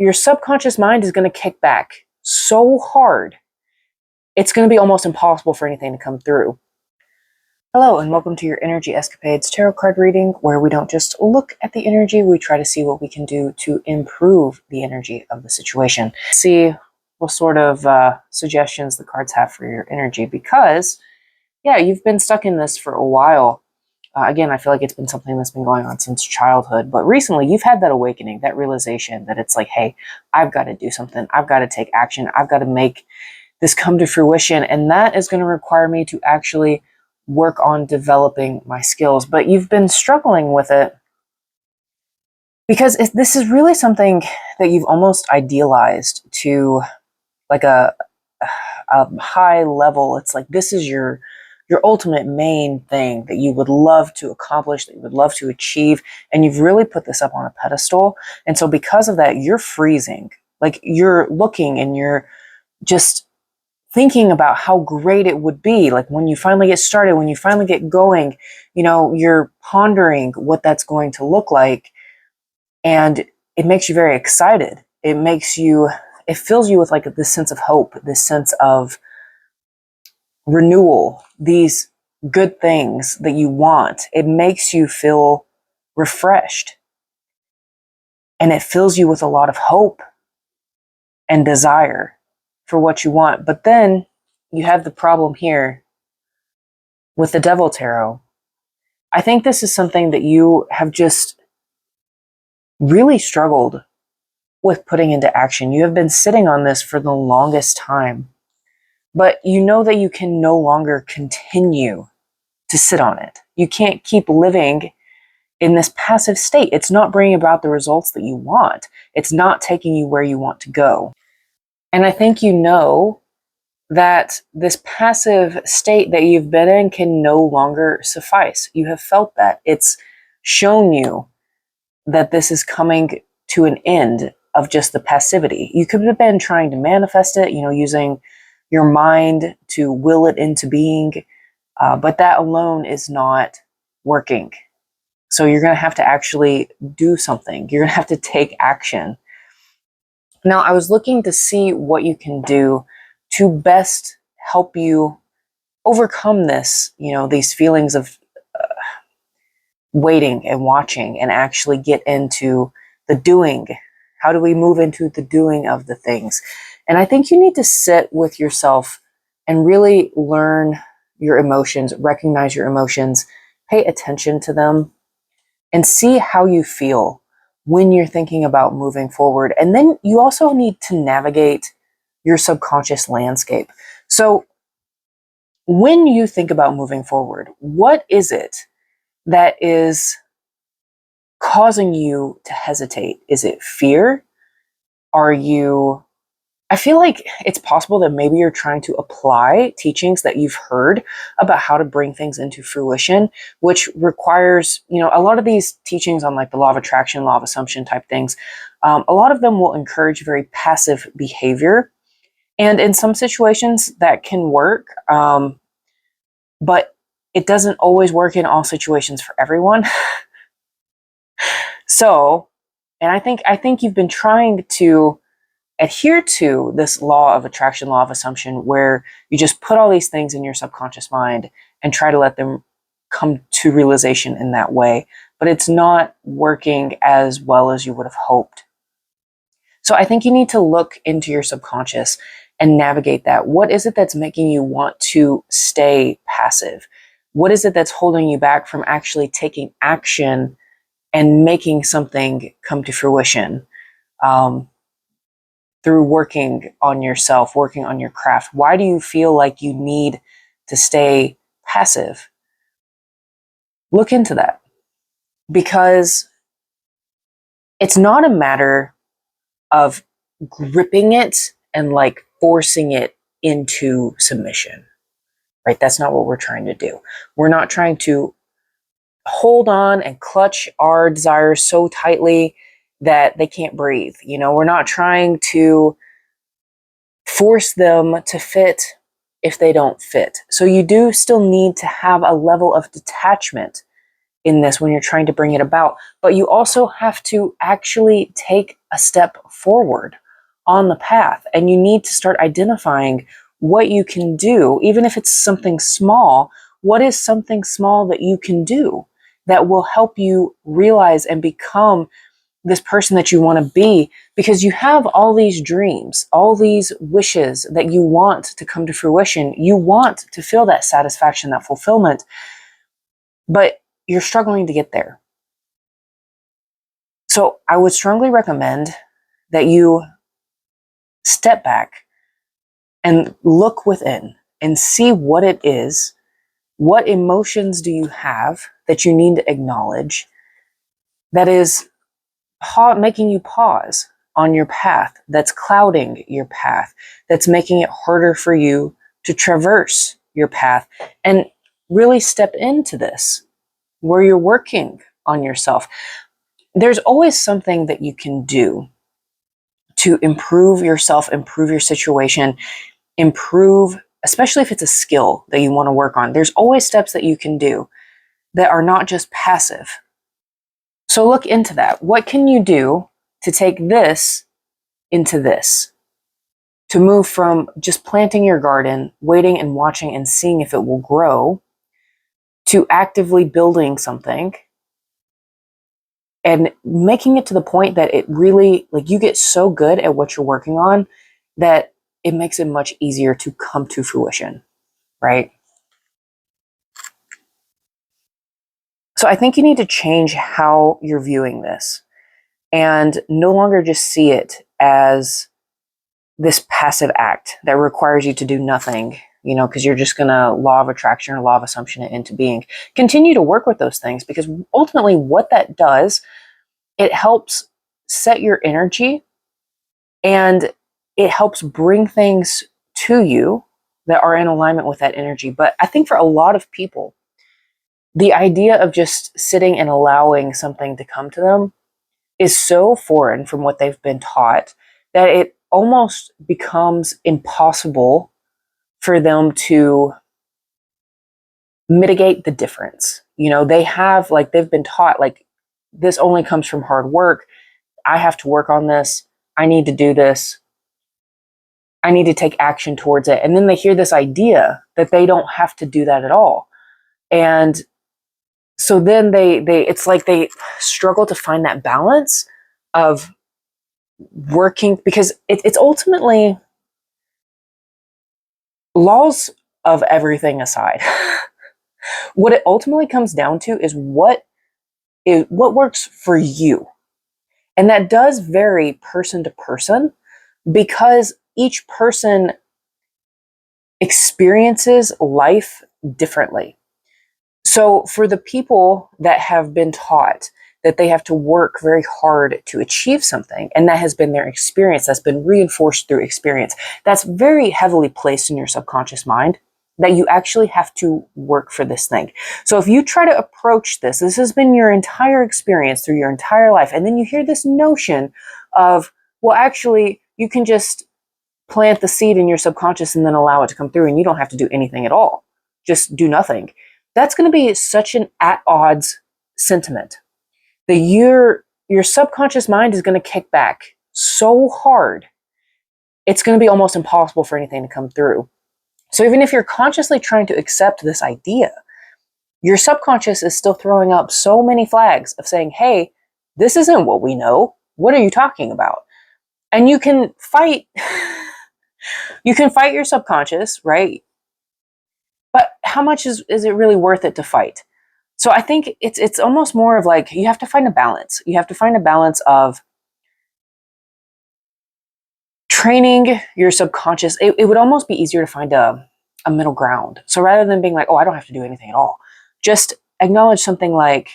your subconscious mind is going to kick back so hard, it's going to be almost impossible for anything to come through. Hello, and welcome to your Energy Escapades tarot card reading, where we don't just look at the energy, we try to see what we can do to improve the energy of the situation. See what sort of suggestions the cards have for your energy, because, yeah, you've been stuck in this for a while. Again, I feel like it's been something that's been going on since childhood, but recently you've had that awakening, that realization that it's like, hey, I've got to do something. I've got to take action. I've got to make this come to fruition, and that is going to require me to actually work on developing my skills. But you've been struggling with it because this is really something that you've almost idealized to like a high level. It's like this is your ultimate main thing that you would love to accomplish, that you would love to achieve, and you've really put this up on a pedestal. And so because of that, you're freezing. Like, you're looking and you're just thinking about how great it would be. Like, when you finally get started, when you finally get going, you know, you're pondering what that's going to look like, and it makes you very excited. It fills you with like this sense of hope, this sense of renewal, these good things that you want. It makes you feel refreshed, and it fills you with a lot of hope and desire for what you want. But then you have the problem here with the Devil Tarot. I think this is something that you have just really struggled with putting into action. You have been sitting on this for the longest time, but you know that you can no longer continue to sit on it. You can't keep living in this passive state. It's not bringing about the results that you want. It's not taking you where you want to go. And I think you know that this passive state that you've been in can no longer suffice. You have felt that. It's shown you that this is coming to an end of just the passivity. You could have been trying to manifest it, using your mind to will it into being, but that alone is not working. So you're going to have to actually do something. You're going to have to take action. Now, I was looking to see what you can do to best help you overcome this, these feelings of waiting and watching, and actually get into the doing. How do we move into the doing of the things? And I think you need to sit with yourself and really learn your emotions, recognize your emotions, pay attention to them, and see how you feel when you're thinking about moving forward. And then you also need to navigate your subconscious landscape. So when you think about moving forward, what is it that is causing you to hesitate? Is it fear? I feel like it's possible that maybe you're trying to apply teachings that you've heard about how to bring things into fruition, which requires, a lot of these teachings on like the law of attraction, law of assumption type things. A lot of them will encourage very passive behavior. And in some situations that can work, but it doesn't always work in all situations for everyone. So, and I think you've been trying to adhere to this law of attraction, law of assumption, where you just put all these things in your subconscious mind and try to let them come to realization in that way. But it's not working as well as you would have hoped. So I think you need to look into your subconscious and navigate that. What is it that's making you want to stay passive? What is it that's holding you back from actually taking action and making something come to fruition? Through working on yourself, working on your craft. Why do you feel like you need to stay passive? Look into that, because it's not a matter of gripping it and like forcing it into submission, right? That's not what we're trying to do. We're not trying to hold on and clutch our desires so tightly that they can't breathe. We're not trying to force them to fit if they don't fit. So you do still need to have a level of detachment in this when you're trying to bring it about, but you also have to actually take a step forward on the path, and you need to start identifying what you can do, even if it's something small. What is something small that you can do that will help you realize and become this person that you want to be? Because you have all these dreams, all these wishes that you want to come to fruition. You want to feel that satisfaction, that fulfillment, but you're struggling to get there. So I would strongly recommend that you step back and look within and see what it is. What emotions do you have that you need to acknowledge that is making you pause on your path, that's clouding your path, that's making it harder for you to traverse your path, and really step into this where you're working on yourself. There's always something that you can do to improve yourself, improve your situation, improve, especially if it's a skill that you want to work on. There's always steps that you can do that are not just passive. So look into that. What can you do to take this into this? To move from just planting your garden, waiting and watching and seeing if it will grow, to actively building something and making it to the point that it really, like, you get so good at what you're working on that it makes it much easier to come to fruition, right? So I think you need to change how you're viewing this and no longer just see it as this passive act that requires you to do nothing, because you're just going to law of attraction or law of assumption it into being. Continue to work with those things, because ultimately what that does, it helps set your energy and it helps bring things to you that are in alignment with that energy. But I think for a lot of people, the idea of just sitting and allowing something to come to them is so foreign from what they've been taught that it almost becomes impossible for them to mitigate the difference. They have, like, they've been taught, like, this only comes from hard work. I have to work on this. I need to do this. I need to take action towards it. And then they hear this idea that they don't have to do that at all. And so then they it's like they struggle to find that balance of working, because it's ultimately, laws of everything aside, what it ultimately comes down to is what works for you. And that does vary person to person, because each person experiences life differently. So for the people that have been taught that they have to work very hard to achieve something, and that has been their experience, that's been reinforced through experience, that's very heavily placed in your subconscious mind, that you actually have to work for this thing. So if you try to approach this has been your entire experience through your entire life, and then you hear this notion of, well, actually, you can just plant the seed in your subconscious and then allow it to come through, and you don't have to do anything at all. Just do nothing. That's going to be such an at odds sentiment. That your subconscious mind is going to kick back so hard, it's going to be almost impossible for anything to come through. So even if you're consciously trying to accept this idea, your subconscious is still throwing up so many flags of saying, hey, this isn't what we know. What are you talking about? And you can fight your subconscious, right? But how much is it really worth it to fight? So I think it's almost more of like, you have to find a balance. You have to find a balance of training your subconscious. It would almost be easier to find a middle ground. So rather than being like, oh, I don't have to do anything at all, just acknowledge something like,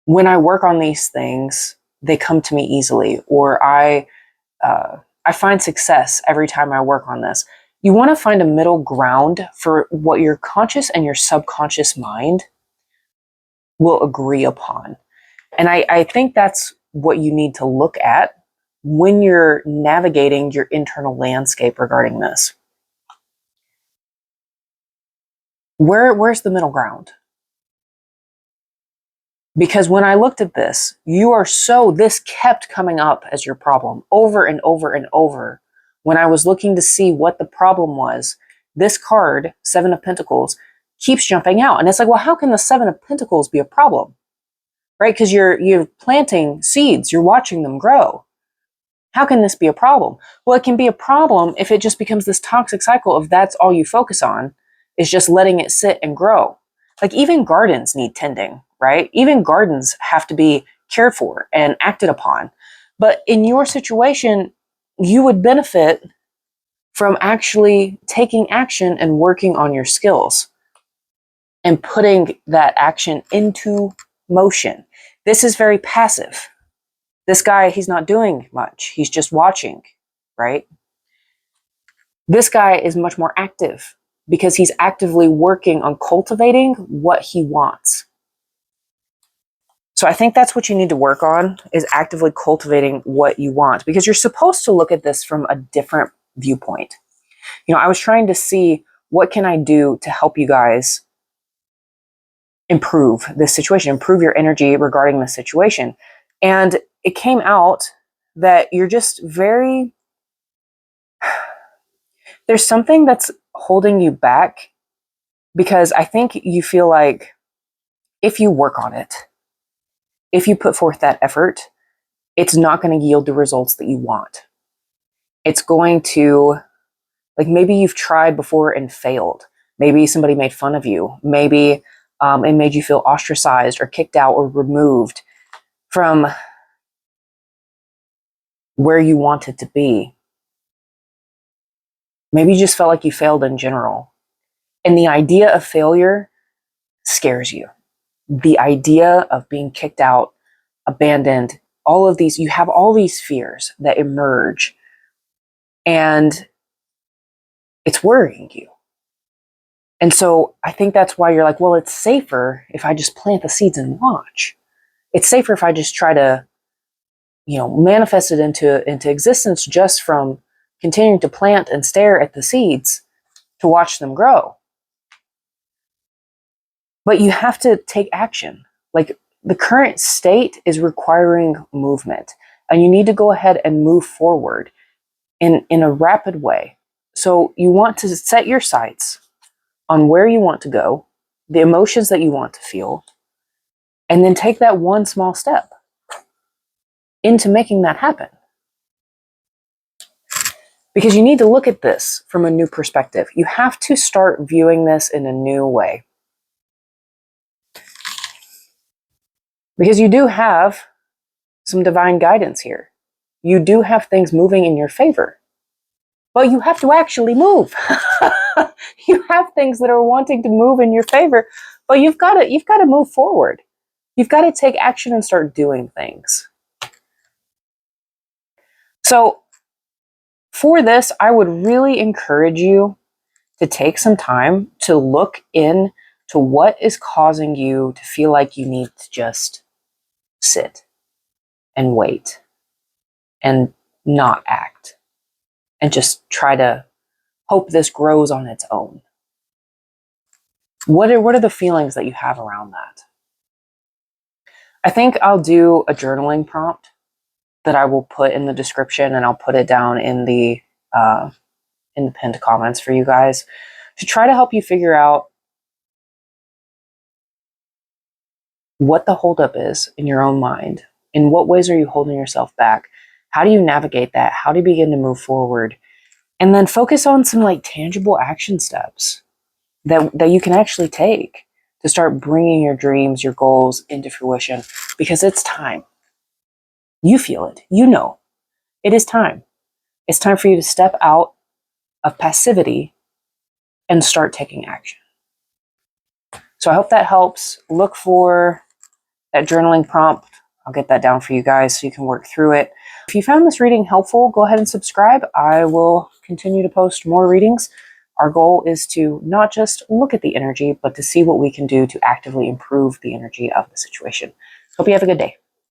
when I work on these things, they come to me easily, or I find success every time I work on this. You want to find a middle ground for what your conscious and your subconscious mind will agree upon. And I think that's what you need to look at when you're navigating your internal landscape regarding this. Where's the middle ground? Because when I looked at this, this kept coming up as your problem over and over and over. When I was looking to see what the problem was, this card, Seven of Pentacles, keeps jumping out. And it's like, well, how can the Seven of Pentacles be a problem? Right? Because you're planting seeds, you're watching them grow. How can this be a problem? Well, it can be a problem if it just becomes this toxic cycle of that's all you focus on, is just letting it sit and grow. Like even gardens need tending, right? Even gardens have to be cared for and acted upon. But in your situation, you would benefit from actually taking action and working on your skills and putting that action into motion. This is very passive. This guy, he's not doing much. He's just watching, right? This guy is much more active because he's actively working on cultivating what he wants. So I think that's what you need to work on, is actively cultivating what you want, because you're supposed to look at this from a different viewpoint. You know, I was trying to see what can I do to help you guys improve this situation, improve your energy regarding this situation. And it came out that you're just there's something that's holding you back, because I think you feel like if you work on it, if you put forth that effort, it's not going to yield the results that you want. It's going to, like, maybe you've tried before and failed. Maybe somebody made fun of you. Maybe it made you feel ostracized or kicked out or removed from where you wanted to be. Maybe you just felt like you failed in general. And the idea of failure scares you. The idea of being kicked out, abandoned, all of these, you have all these fears that emerge, and it's worrying you. And so I think that's why you're like, well, it's safer if I just plant the seeds and watch. It's safer if I just try to, manifest it into existence just from continuing to plant and stare at the seeds to watch them grow. But you have to take action. Like, the current state is requiring movement, and you need to go ahead and move forward in a rapid way. So you want to set your sights on where you want to go, the emotions that you want to feel, and then take that one small step into making that happen. Because you need to look at this from a new perspective. You have to start viewing this in a new way. Because you do have some divine guidance here. You do have things moving in your favor. But you have to actually move. You have things that are wanting to move in your favor, but you've got to move forward. You've got to take action and start doing things. So for this, I would really encourage you to take some time to look into what is causing you to feel like you need to just sit and wait and not act and just try to hope this grows on its own. What are the feelings that you have around that? I think I'll do a journaling prompt that I will put in the description, and I'll put it down in the pinned comments for you guys to try to help you figure out what the holdup is in your own mind. In what ways are you holding yourself back? How do you navigate that? How do you begin to move forward? And then focus on some tangible action steps that you can actually take to start bringing your dreams, your goals into fruition, because it's time. You feel it. You know. It is time. It's time for you to step out of passivity and start taking action. So I hope that helps. Look for that journaling prompt. I'll get that down for you guys so you can work through it. If you found this reading helpful, go ahead and subscribe. I will continue to post more readings. Our goal is to not just look at the energy, but to see what we can do to actively improve the energy of the situation. Hope you have a good day.